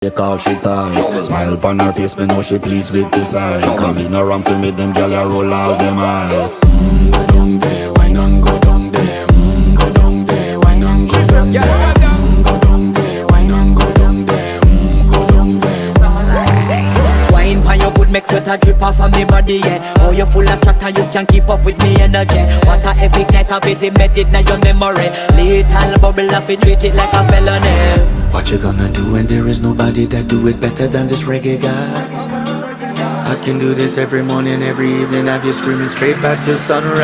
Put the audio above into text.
They call she ties. Smile upon her face, me know she pleased with this eyes. Come in around to meet them, girl, you roll out them eyes. Go down there, why not go down there? Go down there, why not go down there? Go down there, why not go down there? Go down there. Wine pan your good, make sweat a drip off of me body, yeah. Oh, you full of chatter, you can keep up with me energy. What a epic night of it, embedded in your memory. Little bubble of it, treat it like a felony. What you gonna do when there is nobody that do it better than this reggae guy? I can do this every morning, every evening, have you screaming straight back to sunrise.